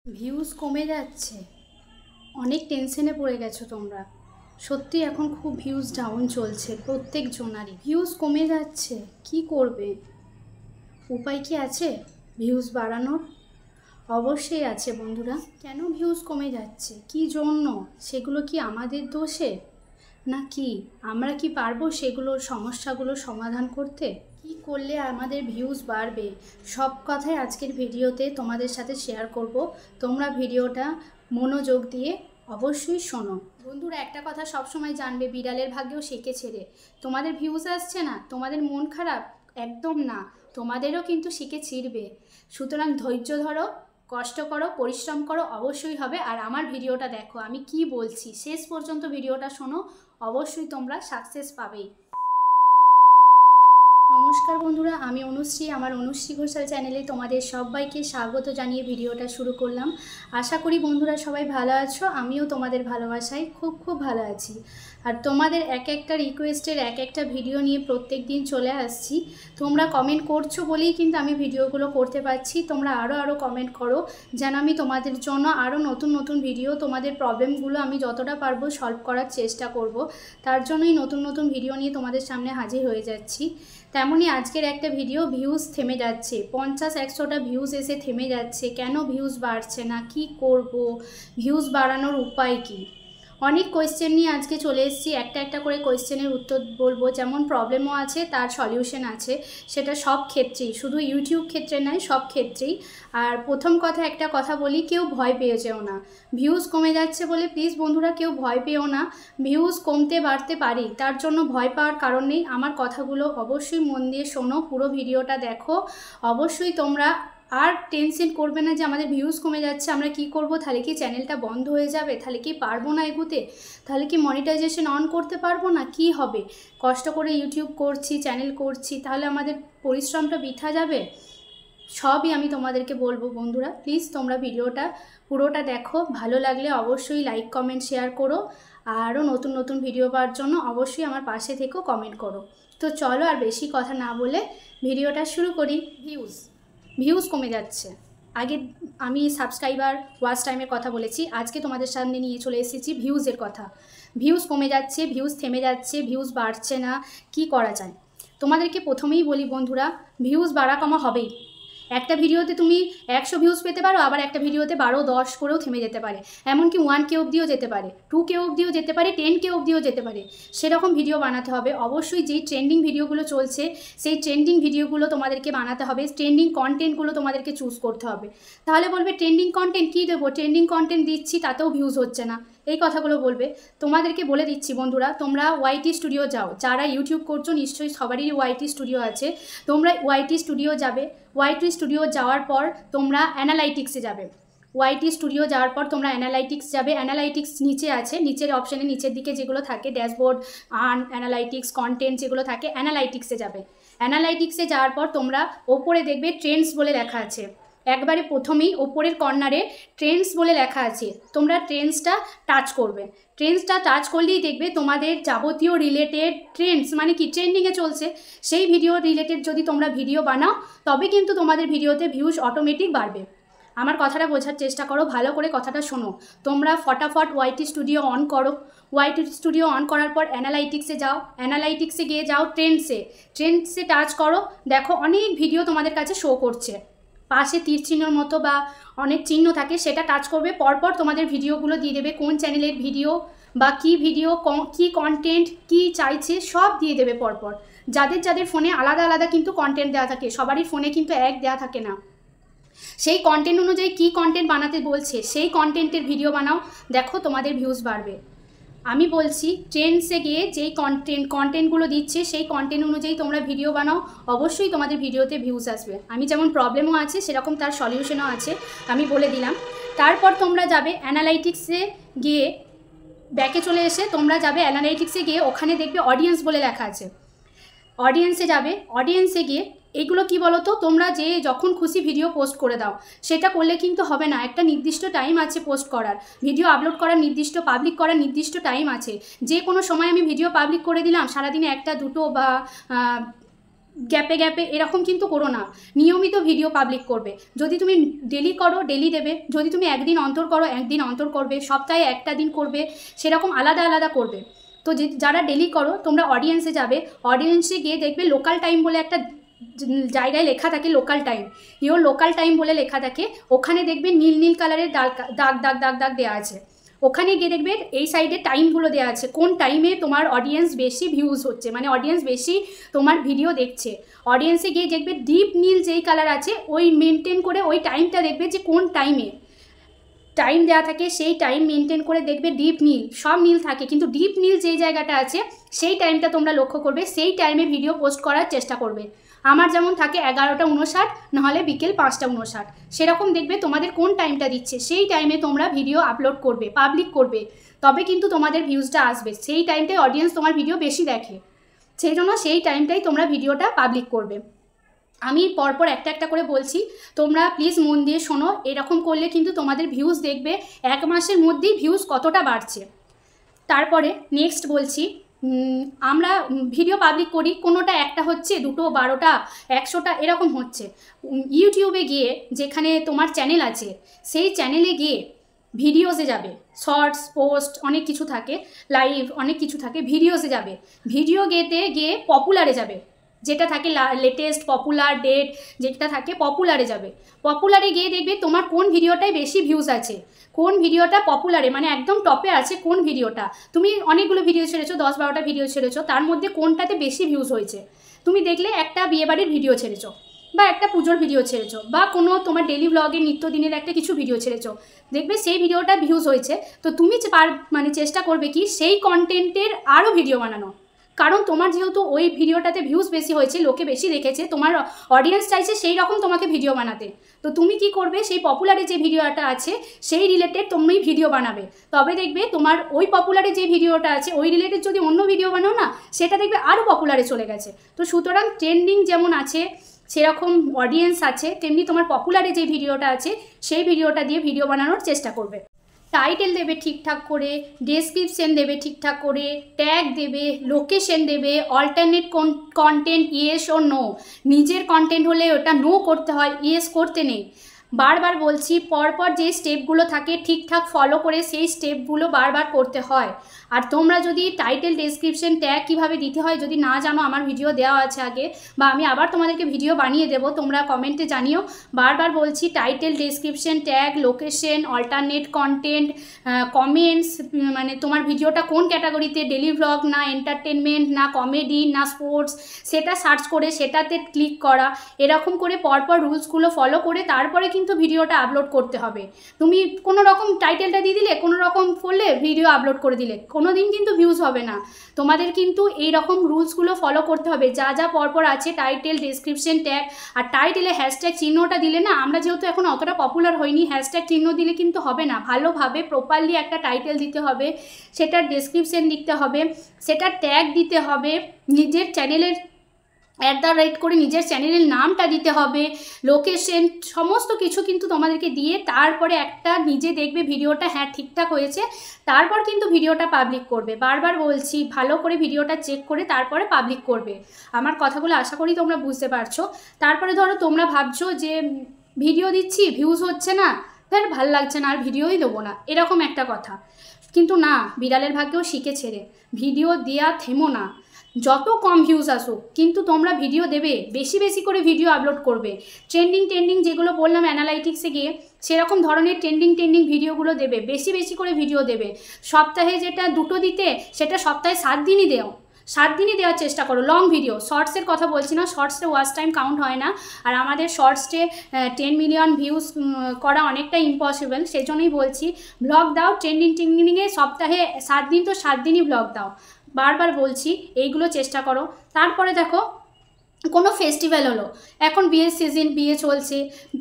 Views কমে যাচ্ছে, অনেক টেনশনে পড়ে গেছো তোমরা। সত্যি এখন খুব ভিউজ ডাউন চলছে, প্রত্যেক জনারই ভিউজ কমে যাচ্ছে। কি করবে? উপায় কি আছে ভিউজ বাড়ানোর? অবশ্যই আছে বন্ধুরা। কেন ভিউজ কমে যাচ্ছে, কি জন্য? সেগুলো কি আমাদের দোষে, না কি আমরা কি পারবো সেগুলোর সমস্যাগুলো সমাধান করতে? কি করলে আমাদের ভিউজ বাড়বে, সব কথাই আজকের ভিডিওতে তোমাদের সাথে শেয়ার করব। তোমরা ভিডিওটা মনোযোগ দিয়ে অবশ্যই শোনো। বন্ধুরা, একটা কথা সবসময় জানবে, বিড়ালের ভাগ্যেও শিখে ছেড়ে। তোমাদের ভিউজ আসছে না, তোমাদের মন খারাপ? একদম না, তোমাদেরও কিন্তু শিখে ছিড়বে। সুতরাং ধৈর্য ধরো, কষ্ট করো, পরিশ্রম করো, অবশ্যই হবে। আর আমার ভিডিওটা দেখো, আমি কি বলছি শেষ পর্যন্ত ভিডিওটা শোনো, অবশ্যই তোমরা সাকসেস পাবেই। নমস্কার বন্ধুরা, আমি অনুশ্রী। আমার অনুশ্রী ঘোষাল চ্যানেলে তোমাদের সবাইকে স্বাগত জানিয়ে ভিডিওটা শুরু করলাম। আশা করি বন্ধুরা সবাই ভালো আছো, আমিও তোমাদের ভালোবাসায় খুব খুব ভালো আছি। আর তোমাদের এক একটা রিকোয়েস্টের এক একটা ভিডিও নিয়ে প্রত্যেক দিন চলে আসছি। তোমরা কমেন্ট করছো বলেই কিন্তু আমি ভিডিওগুলো করতে পারছি। তোমরা আরও কমেন্ট করো, যেন আমি তোমাদের জন্য আরও নতুন নতুন ভিডিও, তোমাদের প্রবলেমগুলো আমি যতটা পারবো সলভ করার চেষ্টা করব। তার জন্যই নতুন নতুন ভিডিও নিয়ে তোমাদের সামনে হাজির হয়ে যাচ্ছি। তেমনই আজকের একটা ভিডিও, ভিউজ থেমে যাচ্ছে, 50-100টা ভিউজ এসে থেমে যাচ্ছে। কেন ভিউজ বাড়ছে না, কি করব, ভিউজ বাড়ানোর উপায় কি? অনেক কোয়েশ্চেন নিয়ে আজকে চলে এসেছি। একটা একটা করে কোয়েশ্চেনের উত্তর বলবো। যেমন প্রবলেমও আছে, তার সলিউশন আছে। সেটা সব ক্ষেত্রেই, শুধু ইউটিউব ক্ষেত্রে নয়, সব ক্ষেত্রেই। আর প্রথম কথা, একটা কথা বলি, কেউ ভয় পেয়ে যেও না। ভিউজ কমে যাচ্ছে বলে প্লিজ বন্ধুরা কেউ ভয় পেও না। ভিউজ কমতে বাড়তে পারি, তার জন্য ভয় পাওয়ার কারণ নেই। আমার কথাগুলো অবশ্যই মন দিয়ে শোনো, পুরো ভিডিওটা দেখো। অবশ্যই তোমরা আর টেনশন করবে না যে আমাদের ভিউজ কমে যাচ্ছে, আমরা কি করব, তাহলে কি চ্যানেলটা বন্ধ হয়ে যাবে, তাহলে কি পারবো না এগোতে, তাহলে কি মনিটাইজেশন অন করতে পারবো না, কি হবে? কষ্ট করে ইউটিউব করছি, চ্যানেল করছি, তাহলে আমাদের পরিশ্রমটা বৃথা যাবে? সবই আমি তোমাদেরকে বলবো বন্ধুরা। প্লিজ তোমরা ভিডিওটা পুরোটা দেখো, ভালো লাগলে অবশ্যই লাইক কমেন্ট শেয়ার করো। আরও নতুন নতুন ভিডিও পাওয়ার জন্য অবশ্যই আমার পাশে থেকেও কমেন্ট করো। তো চলো আর বেশি কথা না বলে ভিডিওটা শুরু করি। ভিউজ কমে যাচ্ছে। আগে আমি সাবস্ক্রাইবার, ওয়াচ টাইমের কথা বলেছি, আজকে তোমাদের সামনে নিয়ে চলে এসেছি ভিউজের কথা। ভিউজ কমে যাচ্ছে, ভিউজ থেমে যাচ্ছে, ভিউজ বাড়ছে না, কি করা যায়? তোমাদেরকে প্রথমেই বলি বন্ধুরা, ভিউজ বাড়া কমা হবেই। একটা ভিডিওতে তুমি 100 ভিউজ পেতে পারো, আবার একটা ভিডিওতে 12-10 করেও থেমে যেতে পারে। এমনকি 1K অবধিও যেতে পারে, 2K অবধিও যেতে পারে, 10K অবধিও যেতে পারে। সেরকম ভিডিও বানাতে হবে। অবশ্যই যেই ট্রেন্ডিং ভিডিওগুলো চলছে, সেই ট্রেন্ডিং ভিডিওগুলো তোমাদেরকে বানাতে হবে। ট্রেন্ডিং কন্টেন্টগুলো তোমাদেরকে চুজ করতে হবে। তাহলে বলবে ট্রেন্ডিং কন্টেন্ট কী দেবো, ট্রেন্ডিং কন্টেন্ট দিচ্ছি তাতেও ভিউজ হচ্ছে না, এই কথাগুলো বলবে। তোমাদেরকে বলে দিচ্ছি বন্ধুরা, তোমরা ওয়াইটি স্টুডিও যাও। যারা ইউটিউব করছো নিশ্চয়ই সবারই ওয়াইটি স্টুডিও আছে। তোমরা ওয়াইটি স্টুডিও যাবে। ওয়াইটি স্টুডিও যাওয়ার পর তোমরা অ্যানালাইটিক্সে যাবে। ওয়াইটি স্টুডিও যাওয়ার পর তোমরা অ্যানালাইটিক্স যাবে। অ্যানালাইটিক্স নিচে আছে, নিচের অপশানে নিচের দিকে যেগুলো থাকে, ড্যাশবোর্ড, আর্ন, অ্যানালাইটিক্স, কন্টেন্ট যেগুলো থাকে, অ্যানালাইটিক্সে যাবে। অ্যানালাইটিক্সে যাওয়ার পর তোমরা ওপরে দেখবে ট্রেন্ডস বলে লেখা আছে। একবারে প্রথমেই ওপরের কর্নারে ট্রেন্ডস বলে লেখা আছে, তোমরা ট্রেন্ডসটা টাচ করবে। ট্রেন্ডসটা টাচ করলেই দেখবে তোমাদের যাবতীয় রিলেটেড ট্রেন্ডস, মানে কি ট্রেন্ডিংয়ে চলছে, সেই ভিডিও রিলেটেড যদি তোমরা ভিডিও বানাও, তবে কিন্তু তোমাদের ভিডিওতে ভিউজ অটোমেটিক বাড়বে। আমার কথাটা বোঝার চেষ্টা করো, ভালো করে কথাটা শোনো। তোমরা ফটাফট ওয়াইটি স্টুডিও অন করো। ওয়াইটি স্টুডিও অন করার পর অ্যানালাইটিক্সে যাও। অ্যানালাইটিক্সে গিয়ে যাও ট্রেন্ডসে টাচ করো। দেখো অনেক ভিডিও তোমাদের কাছে শো করছে, পাশে তীর চিহ্নর মতো বা অনেক চিহ্ন থাকে, সেটা টাচ করবে। পরপর তোমাদের ভিডিওগুলো দিয়ে দেবে, কোন চ্যানেলের ভিডিও বা কী ভিডিও, কী কন্টেন্ট, কী চাইছে, সব দিয়ে দেবে পরপর। যাদের যাদের ফোনে আলাদা আলাদা কিন্তু কন্টেন্ট দেওয়া থাকে, সবারই ফোনে কিন্তু এক দেওয়া থাকে না। সেই কন্টেন্ট অনুযায়ী কী কন্টেন্ট বানাতে বলছে, সেই কন্টেন্টের ভিডিও বানাও, দেখো তোমাদের ভিউজ বাড়বে। আমি বলছি ট্রেন্ডসে গিয়ে যেই কন্টেন্টগুলো দিচ্ছে, সেই কন্টেন্ট অনুযায়ী তোমরা ভিডিও বানাও, অবশ্যই তোমাদের ভিডিওতে ভিউজ আসবে। আমি যেমন প্রবলেমও আছে, সেরকম তার সলিউশনও আছে, আমি বলে দিলাম। তারপর তোমরা যাবে অ্যানালাইটিক্সে গিয়ে, ব্যাকে চলে এসে তোমরা যাবে অ্যানালাইটিক্সে গিয়ে, ওখানে দেখবে অডিয়েন্স বলে লেখা আছে। অডিয়েন্সে যাবে। অডিয়েন্সে গিয়ে এগুলো কি বলো তো, তোমরা যে যখন খুশি ভিডিও পোস্ট করে দাও, সেটা করলে কিন্তু হবে না। একটা নির্দিষ্ট টাইম আছে পোস্ট করার, ভিডিও আপলোড করার নির্দিষ্ট, পাবলিক করার নির্দিষ্ট টাইম আছে। যে কোনো সময় আমি ভিডিও পাবলিক করে দিলাম, সারাদিনে একটা দুটো বা গ্যাপে গ্যাপে এরকম কিন্তু করো না, নিয়মিত ভিডিও পাবলিক করবে। যদি তুমি ডেলি করো ডেলি দেবে, যদি তুমি একদিন অন্তর করো একদিন অন্তর করবে, সপ্তাহে একটা দিন করবে, সেরকম আলাদা আলাদা করবে। তো যারা ডেলি করো তোমরা অডিয়েন্সে যাবে, অডিয়েন্সে গিয়ে দেখবে লোকাল টাইম বলে একটা জায়গায় লেখা থাকে, local time, your local time বলে লেখা থাকে। ওখানে দেখবে নীল নীল কালারের দাগ দাগ দাগ দাগ দাগ দেওয়া আছে। ওখানে গিয়ে দেখবে এই সাইডে টাইমগুলো দেওয়া আছে, কোন টাইমে তোমার অডিয়েন্স বেশি ভিউজ হচ্ছে, মানে অডিয়েন্স বেশি তোমার ভিডিও দেখছে। অডিয়েন্সে গিয়ে দেখবে ডিপ নীল যেই কালার আছে ওই মেনটেন করে ওই টাইমটা দেখবে যে কোন টাইমে টাইম দেওয়া থাকে, সেই টাইম মেনটেন করে দেখবে ডিপ নীল, সব নীল থাকে কিন্তু ডিপ নীল যেই জায়গাটা আছে সেই টাইমটা তোমরা লক্ষ্য করবে, সেই টাইমে ভিডিও পোস্ট করার চেষ্টা করবে। আমার যেমন থাকে 11টা 59, নাহলে বিকেল 5টা 59, সেরকম দেখবে তোমাদের কোন টাইমটা দিচ্ছে সেই টাইমে তোমরা ভিডিও আপলোড করবে, পাবলিক করবে, তবে কিন্তু তোমাদের ভিউজটা আসবে। সেই টাইমটাই অডিয়েন্স তোমার ভিডিও বেশি দেখে, সেই জন্য সেই টাইমটাই তোমরা ভিডিওটা পাবলিক করবে। আমি পরপর একটা একটা করে বলছি, তোমরা প্লিজ মন দিয়ে শোনো। এরকম করলে কিন্তু তোমাদের ভিউজ দেখবে 1 মাসের মধ্যেই ভিউজ কতটা বাড়ছে। তারপরে নেক্সট বলছি, আমরা ভিডিও পাবলিক করি, কোনোটা একটা হচ্ছে, 2টো 12টা 100টা এরকম হচ্ছে। ইউটিউবে গিয়ে যেখানে তোমার চ্যানেল আছে সেই চ্যানেলে গিয়ে ভিডিওসে যাবে, শর্টস পোস্ট অনেক কিছু থাকে, লাইভ অনেক কিছু থাকে, ভিডিওসে যাবে, ভিডিও গিয়ে পপুলারে যাবে, যেটা থাকে লেটেস্ট পপুলার ডেট যেটা থাকে পপুলারে যাবে। পপুলারে গিয়ে দেখবে তোমার কোন ভিডিওটায় বেশি ভিউজ আছে, কোন ভিডিওটা পপুলারে মানে একদম টপে আছে, কোন ভিডিওটা। তুমি অনেকগুলো ভিডিও ছেড়েছো, 10-12টা ভিডিও ছেড়েছো, তার মধ্যে কোনটাতে বেশি ভিউজ হয়েছে। তুমি দেখলে একটা বিয়েবাড়ির ভিডিও ছেড়েছো, বা একটা পুজোর ভিডিও ছেড়েছো, বা কোনো তোমার ডেলি ব্লগের নিত্যদিনের একটা কিছু ভিডিও ছেড়েছো, দেখবে সেই ভিডিওটা ভিউজ হয়েছে। তো তুমি মানে চেষ্টা করবে কি সেই কন্টেন্টের আরও ভিডিও বানানো, কারণ তোমার যেহেতু ওই ভিডিওটাতে ভিউজ বেশি হয়েছে, লোকে বেশি দেখেছে, তোমার অডিয়েন্স চাইছে সেই রকম তোমাকে ভিডিও বানাতে। তো তুমি কি করবে, সেই পপুলারে যে ভিডিওটা আছে সেই রিলেটেড তুমি ভিডিও বানাবে, তবে দেখবে তোমার ওই পপুলারে যে ভিডিওটা আছে ওই রিলেটেড যদি অন্য ভিডিও বানাও না, সেটা দেখবে আরও পপুলারে চলে গেছে। তো সুতরাং ট্রেন্ডিং যেমন আছে সেরকম অডিয়েন্স আছে, তেমনি তোমার পপুলারে যে ভিডিওটা আছে সেই ভিডিওটা দিয়ে ভিডিও বানানোর চেষ্টা করবে। টাইটেল দেবে ঠিকঠাক করে, ডেসক্রিপশন দেবে ঠিকঠাক করে, ট্যাগ দেবে, লোকেশন দেবে, অল্টারনেট কন্টেন্ট ইয়েস ও নো। নিজের কন্টেন্ট হলে ওটা নো করতে হয়, ইয়েস করতে নেই। বারবার বলছি, পরপর যে স্টেপগুলো থাকে ঠিকঠাক ফলো করে সেই স্টেপগুলো বারবার করতে হয়। আর তোমরা যদি টাইটেল ডেসক্রিপশন ট্যাগ কীভাবে দিতে হয় যদি না জানো, আমার ভিডিও দেওয়া আছে আগে, বা আমি আবার তোমাদেরকে ভিডিও বানিয়ে দেবো, তোমরা কমেন্টে জানিও। বারবার বলছি, title description tag location alternate content comments, মানে তোমার ভিডিওটা কোন ক্যাটাগরিতে, ডেলি ভ্লগ না এন্টারটেনমেন্ট না কমেডি না স্পোর্টস, সেটা সার্চ করে সেটাতে ক্লিক করা, এরকম করে পরপর রুলসগুলো ফলো করে তারপরে কিন্তু ভিডিওটা আপলোড করতে হবে। তুমি কোনো রকম টাইটেলটা দিয়ে দিলে, কোনো রকম করলে ভিডিও আপলোড করে দিলে কোনো দিন কিন্তু ভিউজ হবে না। তোমাদের কিন্তু এই রকম রুলসগুলো ফলো করতে হবে, যা যা পরপর আছে, টাইটেল ডেসক্রিপশন ট্যাগ। আর টাইটেলে হ্যাশট্যাগ চিহ্নটা দিলে না, আমরা যেহেতু এখন অতটা পপুলার হইনি, হ্যাশট্যাগ চিহ্ন দিলে কিন্তু হবে না। ভালোভাবে প্রপারলি একটা টাইটেল দিতে হবে, সেটার ডেসক্রিপশন দিতে হবে, সেটার ট্যাগ দিতে হবে, নিজের চ্যানেলের @ করে নিজের চ্যানেলের নামটা দিতে হবে, লোকেশন সমস্ত কিছু কিন্তু তোমাদেরকে দিয়ে তারপরে একটা নিজে দেখবে ভিডিওটা হ্যাঁ ঠিকঠাক হয়েছে, তারপর কিন্তু ভিডিওটা পাবলিক করবে। বারবার বলছি, ভালো করে ভিডিওটা চেক করে তারপরে পাবলিক করবে। আমার কথাগুলো আশা করি তোমরা বুঝতে পারছো। তারপরে ধরো তোমরা ভাবছো যে ভিডিও দিচ্ছি ভিউজ হচ্ছে না, ফের ভাল লাগছে না, আর ভিডিওই দেবো না, এরকম একটা কথা। কিন্তু না, বিড়ালের ভাগ্যেও শিখে ছেড়ে, ভিডিও দেওয়া থেমো না, যত কম ভিউজ আসুক কিন্তু তোমরা ভিডিও দেবে, বেশি বেশি করে ভিডিও আপলোড করবে। ট্রেন্ডিং যেগুলো বললাম অ্যানালাইটিক্সে গিয়ে, সেরকম ধরনের ট্রেন্ডিং ভিডিওগুলো দেবে, বেশি বেশি করে ভিডিও দেবে। সপ্তাহে যেটা 2টো দিতে, সেটা সপ্তাহে 7 দিনই দেও, 7 দিনই দেওয়ার চেষ্টা করো। লং ভিডিও, শর্টসের কথা বলছি না, শর্টসে ওয়াচ টাইম কাউন্ট হয় না, আর আমাদের শর্টসে 10 মিলিয়ন ভিউজ করা অনেকটা ইম্পসিবল, সেই জন্যই বলছি ব্লগ দাও। ট্রেন্ডিংয়ে সপ্তাহে 7 দিন, তো 7 দিনই ব্লগ দাও। বারবার বলছি এইগুলো চেষ্টা করো। তারপরে দেখো, কোনো ফেস্টিভ্যাল হলো, এখন বিয়ের সিজন, বিয়ে চলছে,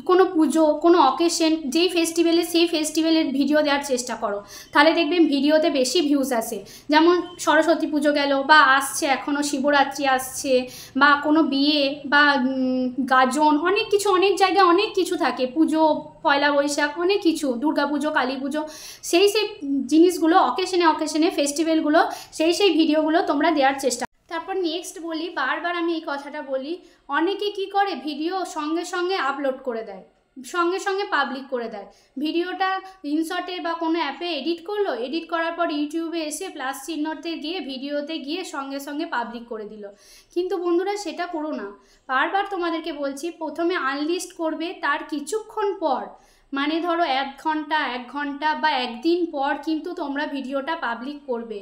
কোনো পুজো, কোনো অকেশন, যেই ফেস্টিভ্যালে সেই ফেস্টিভ্যালের ভিডিও দেওয়ার চেষ্টা করো, তাহলে দেখবেন ভিডিওতে বেশি ভিউজ আসে। যেমন সরস্বতী পুজো গেল, বা আসছে এখনও শিবরাত্রি আসছে, বা কোনো বিয়ে, বা গাজন, অনেক কিছু, অনেক জায়গায় অনেক কিছু থাকে, পুজো, পয়লা বৈশাখ, অনেক কিছু, দুর্গা পুজো, কালী পুজো, সেই জিনিসগুলো অকেশনে ফেস্টিভ্যালগুলো, সেই ভিডিওগুলো তোমরা দেওয়ার চেষ্টা। তারপর তারপর নেক্সট বলি, বারবার আমি এই কথাটা বলি, অনেকে কি করে ভিডিও সঙ্গে সঙ্গে আপলোড করে দেয়, সঙ্গে সঙ্গে পাবলিক করে দেয়। ভিডিওটা ইনশটে বা কোনো অ্যাপে এডিট করলো, এডিট করার পর ইউটিউবে এসে প্লাস চিহ্নতে গিয়ে ভিডিওতে গিয়ে সঙ্গে সঙ্গে পাবলিক করে দিল। কিন্তু বন্ধুরা সেটা করো না। বারবার তোমাদেরকে বলছি, প্রথমে আনলিস্ট করবে, তার কিছুক্ষণ পর মানে ধরো 1 ঘন্টা বা একদিন পর কিন্তু তোমরা ভিডিওটা পাবলিক করবে,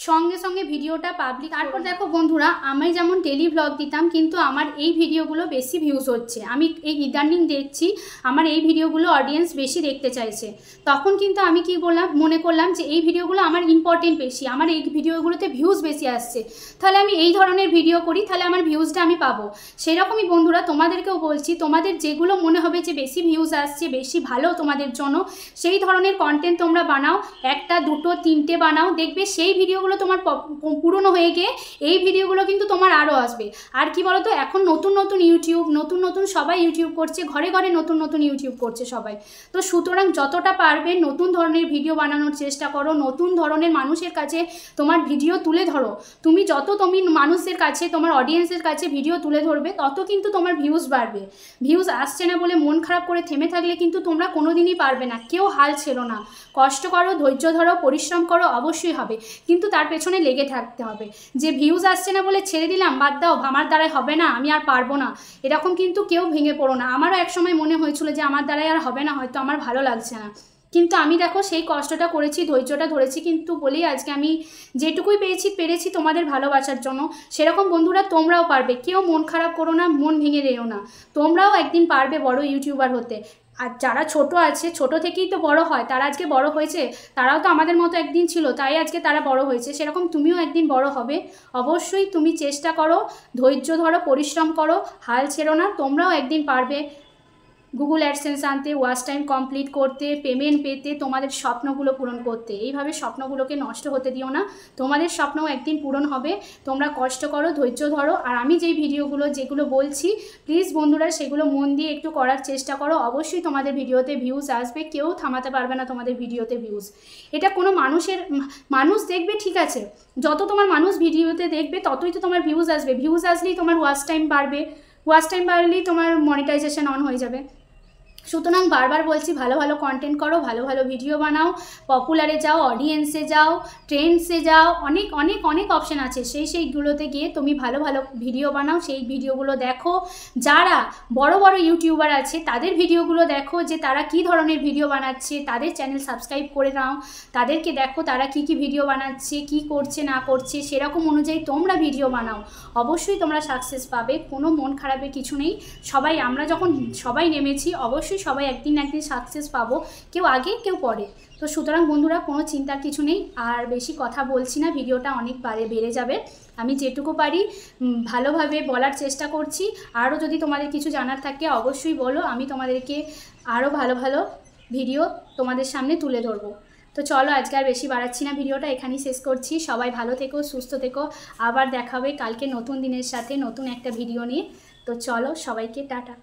সঙ্গে সঙ্গে ভিডিওটা পাবলিক। তারপর দেখো বন্ধুরা, আমি যেমন ডেলি ব্লগ দিতাম, কিন্তু আমার এই ভিডিওগুলো বেশি ভিউজ হচ্ছে, আমি এই ইদানিং দেখছি আমার এই ভিডিওগুলো অডিয়েন্স বেশি দেখতে চাইছে। তখন কিন্তু আমি কি বললাম, মনে করলাম যে এই ভিডিওগুলো আমার ইম্পর্টেন্ট বেশি, আমার এই ভিডিওগুলোতে ভিউজ বেশি আসছে, তাহলে আমি এই ধরনের ভিডিও করি, তাহলে আমার ভিউজটা আমি পাবো। সেরকমই বন্ধুরা তোমাদেরকেও বলছি, তোমাদের যেগুলো মনে হবে যে বেশি ভিউজ আসছে, বেশি ভালো তোমাদের জন্য, সেই ধরনের কন্টেন্ট তোমরা বানাও, 1টা 2টো 3টে বানাও, দেখবে সেই ভিডিওগুলো তোমার পুরনো হয়ে গিয়ে এই ভিডিওগুলো কিন্তু তোমার আরও আসবে। আর কি বলো তো, এখন নতুন নতুন ইউটিউব, নতুন সবাই ইউটিউব করছে, ঘরে ঘরে নতুন ইউটিউব করছে সবাই। তো সুতরাং যতটা পারবে নতুন ধরনের ভিডিও বানানোর চেষ্টা করো, নতুন ধরনের মানুষের কাছে তোমার ভিডিও তুলে ধরো। তুমি মানুষের কাছে, তোমার অডিয়েন্সের কাছে ভিডিও তুলে ধরবে, তত কিন্তু তোমার ভিউজ বাড়বে। ভিউজ আসছে না বলে মন খারাপ করে থেমে থাকলে কিন্তু তোমরা কোনোদিনই পারবে না। কেউ হাল ছেড়ো না, কষ্ট করো, ধৈর্য ধরো, পরিশ্রম করো, অবশ্যই হবে, কিন্তু তার পেছনে লেগে থাকতে হবে। যে ভিউজ আসছে না বলে ছেড়ে দিলাম, বাদ দাও, আমার দ্বারাই হবে না, আমি আর পারবো না, এরকম কিন্তু কেউ ভেঙে পড়ো না। আমারও একসময় মনে হয়েছিল যে আমার দ্বারাই আর হবে না, হয়তো আমার ভালো লাগছে না, কিন্তু আমি দেখো সেই কষ্টটা করেছি, ধৈর্যটা ধরেছি, কিন্তু বলি আজকে আমি যেটুকুই পেরেছি তোমাদের ভালোবাসার জন্য। সেরকম বন্ধুরা তোমরাও পারবে, কেউ মন খারাপ করো না, মন ভেঙে রেও না, তোমরাও একদিন পারবে বড় ইউটিউবার হতে। আর যারা ছোট আছে, ছোট থেকেই তো বড় হয়, তারা আজকে বড় হয়েছে, তারাও তো আমাদের মতো একদিন ছিল, তাই আজকে তারা বড় হয়েছে। সেরকম তুমিও একদিন বড় হবে, অবশ্যই তুমি চেষ্টা করো, ধৈর্য ধরো, পরিশ্রম করো, হাল ছেড়ো না, তোমরাও একদিন পারবে গুগল অ্যাডসেন্স আনতে, ওয়াচ টাইম কমপ্লিট করতে, পেমেন্ট পেতে, তোমাদের স্বপ্নগুলো পূরণ করতে। এইভাবে স্বপ্নগুলোকে নষ্ট হতে দিও না, তোমাদের স্বপ্নও একদিন পূরণ হবে। তোমরা কষ্ট করো, ধৈর্য ধরো, আর আমি যেই ভিডিওগুলো যেগুলো বলছি প্লিজ বন্ধুরা সেগুলো মন দিয়ে একটু করার চেষ্টা করো, অবশ্যই তোমাদের ভিডিওতে ভিউজ আসবে, কেউ থামাতে পারবে না তোমাদের ভিডিওতে ভিউজ। এটা কোনো মানুষ দেখবে, ঠিক আছে, যত তোমার মানুষ ভিডিওতে দেখবে ততই তো তোমার ভিউজ আসবে, ভিউজ আসলেই তোমার ওয়াচ টাইম বাড়বে, ওয়াচ টাইম বাড়লেই তোমার মনিটাইজেশন অন হয়ে যাবে। সুতরাং বারবার বলছি, ভালো ভালো কন্টেন্ট করো, ভালো ভালো ভিডিও বানাও, পপুলারে যাও, অডিয়েন্সে যাও, ট্রেন্ডসে যাও, অনেক অনেক অনেক অপশান আছে, সেইগুলোতে গিয়ে তুমি ভালো ভালো ভিডিও বানাও, সেই ভিডিওগুলো দেখো। যারা বড় বড় ইউটিউবার আছে তাদের ভিডিওগুলো দেখো, যে তারা কি ধরনের ভিডিও বানাচ্ছে, তাদের চ্যানেল সাবস্ক্রাইব করে নাও, তাদেরকে দেখো তারা কি কি ভিডিও বানাচ্ছে, কি করছে না করছে, সেরকম অনুযায়ী তোমরা ভিডিও বানাও, অবশ্যই তোমরা সাকসেস পাবে। কোনো মন খারাপের কিছু নেই, আমরা যখন সবাই নেমেছি, অবশ্যই সবাই একদিন না একদিন সাকসেস পাবো, কেউ আগে কেউ পরে। তো সুতরাং বন্ধুরা কোনো চিন্তার কিছু নেই, আর বেশি কথা বলছি না, ভিডিওটা অনেক বেড়ে যাবে। আমি যেটুকু পারি ভালোভাবে বলার চেষ্টা করছি, আরও যদি তোমাদের কিছু জানার থাকে অবশ্যই বলো, আমি তোমাদেরকে আরও ভালো ভালো ভিডিও তোমাদের সামনে তুলে ধরবো। তো চলো আজকে আর বেশি বাড়াচ্ছি না, ভিডিওটা এখানেই শেষ করছি। সবাই ভালো থেকো, সুস্থ থেকো, আবার দেখা হবে কালকে নতুন দিনের সাথে, নতুন একটা ভিডিও নিয়ে। তো চলো সবাইকে টাটা।